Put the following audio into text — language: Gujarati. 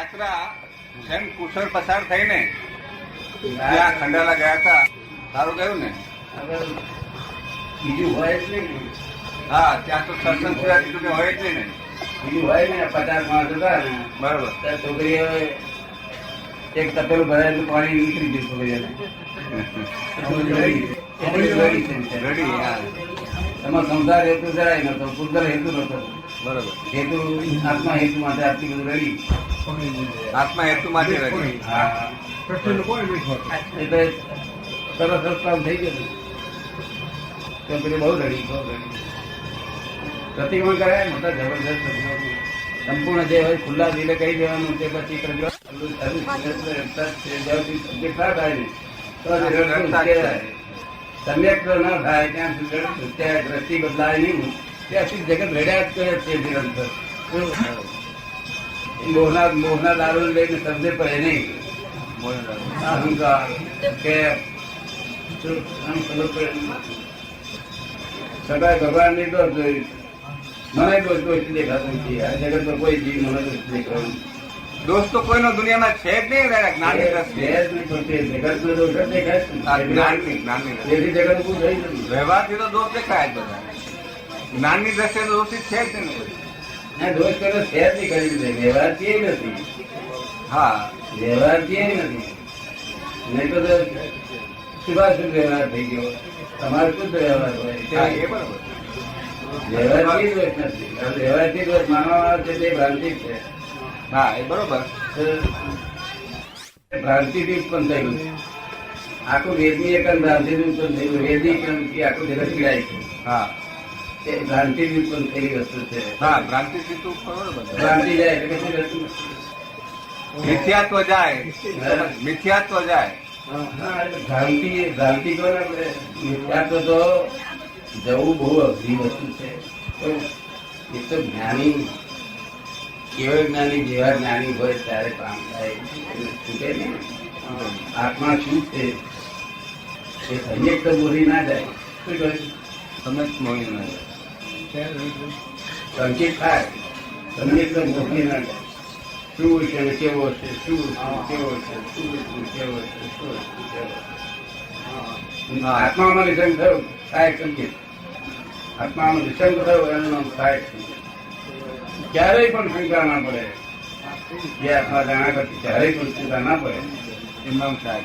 યાત્રા જેમ કુશળ પસાર થઈને ત્યાં ખંડાલા ગયા હતા. સારું ગયું ને? બીજું હોય જ નહીં. હા, ત્યાં તો સત્સંગ સિવાય બીજું કઈ હોય જ નહીં ને. બીજું હોય ને 50 માણસ હતા ને બરોબર. ત્યાં છોકરીઓ એક તપેલું ભરાયેલું પાણી નીકળી ગયું છોકરીઓને. રેડી. હા, એમાં સંસાર હેતુ જરાય નતો, પૂતગલ હેતુ નતો. બરોબર. હેતુ આત્મા હેતુ માટે આટલી બધું રેડી. આત્મા હેતુ માટે રેડી. હા, એટલે સરસ રસ્તા થઈ ગયું. છોકરી બહુ રડી, બહુ રડી. પ્રતિક્રમણ કરાય મોટા જબરદસ્ત સંપૂર્ણ જે હોય ખુલ્લા દિલે કહી દેવાનું તે પછી કરજો. સમ્યક ના થાય ત્યાં સુધી દ્રષ્ટિ બદલાય નહીં, ત્યાં સુધી જગત રડ્યા જ કરે છે નિરંતર. મોહના દારૂ લઈને સમજે પડે નહીં. અહંકાર કે સદાય ભગવાન ની દોષ જોઈ મને દોષ દેખાતો નથી. આ જગત માં કોઈ જીવ મને દોષ દેખાતો દોસ્ત તો કોઈનો દુનિયામાં છે જ નહીં. જ્ઞાનની દ્રષ્ટિએ જગત નો દોષ જ દેખાય. જ્ઞાનની તેથી જગત ઉભું થઈ ગયું. વ્યવહારથી તો દોષ દેખાય જ બધા. જ્ઞાનની દ્રષ્ટિએ તો દોષિત છે જ નહીં. ના દોષ કરો શેર નહીં કરી દીધે. વ્યવહારથી નથી. હા, વ્યવહારથી નથી. નહીં તો શુભાશુભ વ્યવહાર થઈ ગયો. તમારે શું વ્યવહાર હોય? એ બરોબર. વ્યવહારથી દોષ નથી. વ્યવહારથી દોષ માનવા છે તે ભ્રાંતિ છે. હા, એ બરોબર. ભ્રાંતિથી ઉત્પન્ન થયેલું છે. આખું વેદની એક ભ્રાંતિથી ઉત્પન્ન થયેલું. વેદની ક્રમથી આખું જગત પીડાય છે. હા, એ ભ્રાંતિથી ઉત્પન્ન થયેલી વસ્તુ છે. હા, ભ્રાંતિથી તો બરોબર. ભ્રાંતિ જાય એટલે કશું રહેતું નથી. મિથ્યાત્વ જાય. મિથ્યાત્વ જાય. હા, એટલે ભ્રાંતિ કહો ને આપણે. મિથ્યાત્વ તો જવું બહુ અઘરી વસ્તુ છે. તો એ તો જ્ઞાની કેવળ જ્ઞાની જેવા જ્ઞાની હોય ત્યારે કામ થાય. છૂટે ને આત્મા શું છે એ સંયક તો બોલી ના જાય. શું કહે? તમે જ મોહી ના સંકેત થાય. સંયક તો બોલી ના જાય. શું છે ને કેવો છે, શું કેવો છે, શું કેવો છે, શું કેવો છે. આત્મામાં નિસંગ થયો સહાયક સંકેત. આત્મામાં નિસંગ થયો એનું નામ સહાયક સંકેત. ક્યારેય પણ શંકા ના પડે. જે આત્મા જાણ્યા પછી ક્યારેય પણ શંકા ના પડે એમ નામ થાય.